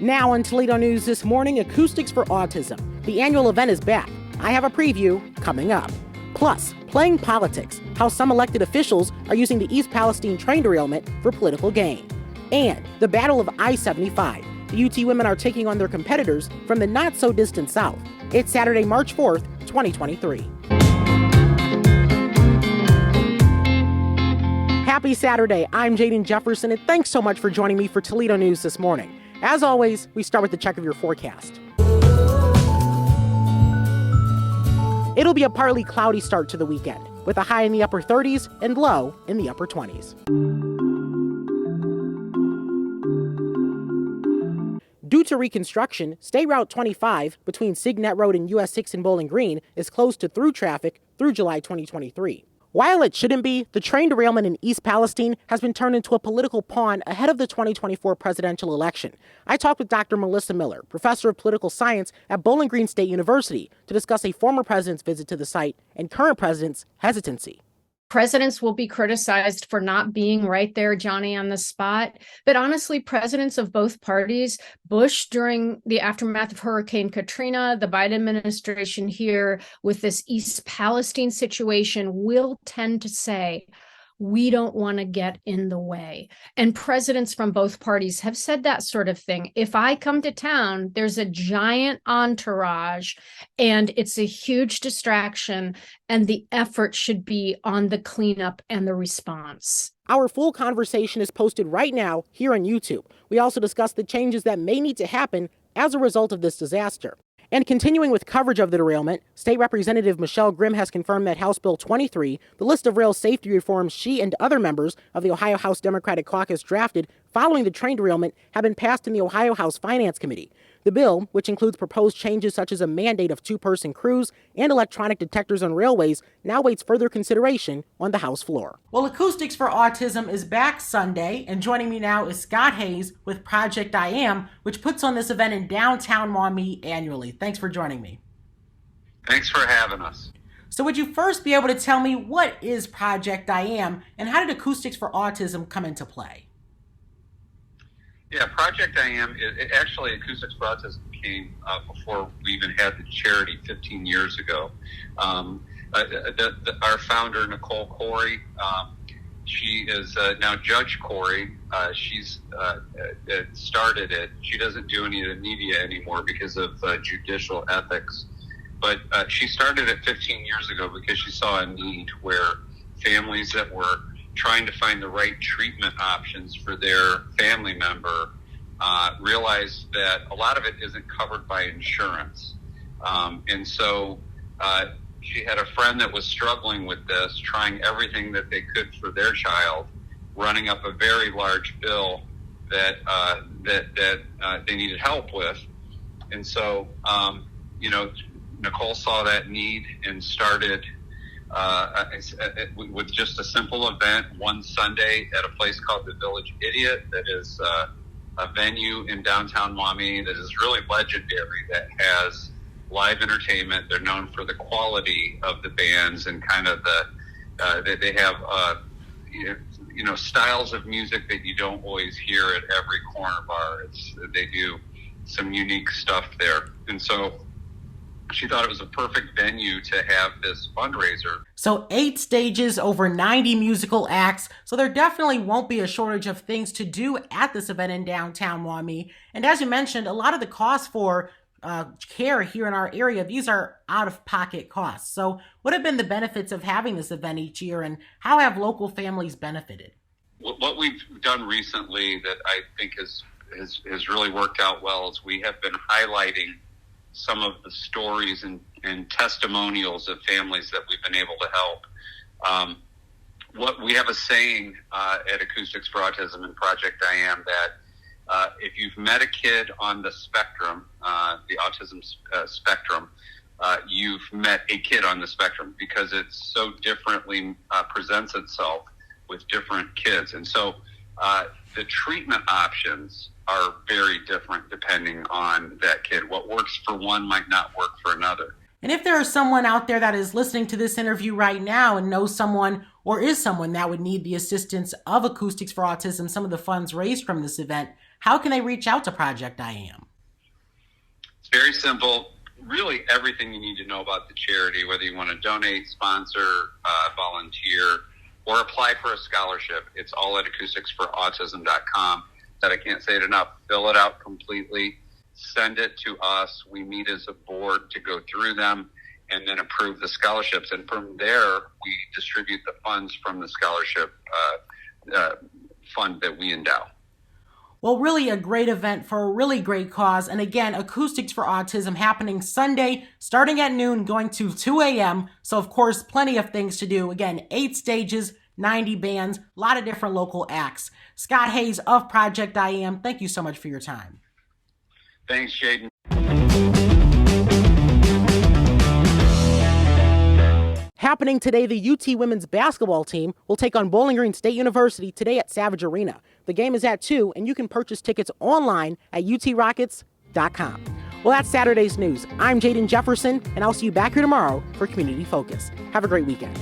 Now on Toledo News this morning, Acoustics for Autism. The annual event is back. I have a preview coming up. Plus, playing politics, how some elected officials are using the East Palestine train derailment for political gain. And the Battle of I-75. The UT women are taking on their competitors from the not-so-distant South. It's Saturday, March 4th, 2023. Happy Saturday. I'm Jaden Jefferson, and thanks so much for joining me for Toledo News this morning. As always, we start with the check of your forecast. It'll be a partly cloudy start to the weekend, with a high in the upper 30s and low in the upper 20s. Due to reconstruction, State Route 25 between Signet Road and US 6 in Bowling Green is closed to through traffic through July 2023. While it shouldn't be, the train derailment in East Palestine has been turned into a political pawn ahead of the 2024 presidential election. I talked with Dr. Melissa Miller, professor of political science at Bowling Green State University, to discuss a former president's visit to the site and current president's hesitancy. Presidents will be criticized for not being right there, Johnny, on the spot. But honestly, presidents of both parties, Bush during the aftermath of Hurricane Katrina, the Biden administration here with this East Palestine situation, will tend to say, we don't want to get in the way. And presidents from both parties have said that sort of thing. If I come to town, there's a giant entourage and it's a huge distraction, and the effort should be on the cleanup and the response. Our full conversation is posted right now here on YouTube. We also discuss the changes that may need to happen as a result of this disaster. And continuing with coverage of the derailment, State Representative Michelle Grimm has confirmed that House Bill 23, the list of rail safety reforms she and other members of the Ohio House Democratic Caucus drafted following the train derailment, have been passed in the Ohio House Finance Committee. The bill, which includes proposed changes such as a mandate of two-person crews and electronic detectors on railways, now waits further consideration on the House floor. Well, Acoustics for Autism is back Sunday, and joining me now is Scott Hayes with Project I Am, which puts on this event in downtown Maumee annually. Thanks for joining me. Thanks for having us. So would you first be able to tell me what is Project I Am, and how did Acoustics for Autism come into play? Yeah, Project I Am, actually Acoustics for Autism came before we even had the charity 15 years ago. Our founder, Nicole Corey, she is now Judge Corey. She's started it. She doesn't do any of the media anymore because of judicial ethics. But she started it 15 years ago because she saw a need where families that were trying to find the right treatment options for their family member realized that a lot of it isn't covered by insurance. And so she had a friend that was struggling with this, trying everything that they could for their child, running up a very large bill that they needed help with. And so, Nicole saw that need and started with just a simple event one Sunday at a place called the Village Idiot, that is a venue in downtown Maumee that is really legendary, that has live entertainment. They're known for the quality of the bands and kind of they have styles of music that you don't always hear at every corner bar. They do some unique stuff there. And so she thought it was a perfect venue to have this fundraiser. So 8 stages, over 90 musical acts. So there definitely won't be a shortage of things to do at this event in downtown Maumee. And as you mentioned, a lot of the costs for care here in our area, these are out-of-pocket costs. So what have been the benefits of having this event each year, and how have local families benefited? What we've done recently that I think has really worked out well is we have been highlighting some of the stories and testimonials of families that we've been able to help. What we have a saying at Acoustics for Autism and Project I Am that if you've met a kid on the spectrum, the autism spectrum, you've met a kid on the spectrum, because it so differently presents itself with different kids. And so the treatment options are very different depending on that kid. What works for one might not work for another. And if there is someone out there that is listening to this interview right now and knows someone or is someone that would need the assistance of Acoustics for Autism, some of the funds raised from this event, how can they reach out to Project I Am? It's very simple. Really everything you need to know about the charity, whether you want to donate, sponsor, volunteer, or apply for a scholarship. It's all at acousticsforautism.com. That I can't say it enough. Fill it out completely. Send it to us. We meet as a board to go through them and then approve the scholarships. And from there, we distribute the funds from the scholarship fund that we endow. Well, really a great event for a really great cause. And again, Acoustics for Autism happening Sunday, starting at noon, going to 2 a.m. So, of course, plenty of things to do. Again, 8 stages, 90 bands, a lot of different local acts. Scott Hayes of Project I Am, thank you so much for your time. Thanks, Jaden. Happening today, the UT women's basketball team will take on Bowling Green State University today at Savage Arena. The game is at 2, and you can purchase tickets online at utrockets.com. Well, that's Saturday's news. I'm Jaden Jefferson, and I'll see you back here tomorrow for Community Focus. Have a great weekend.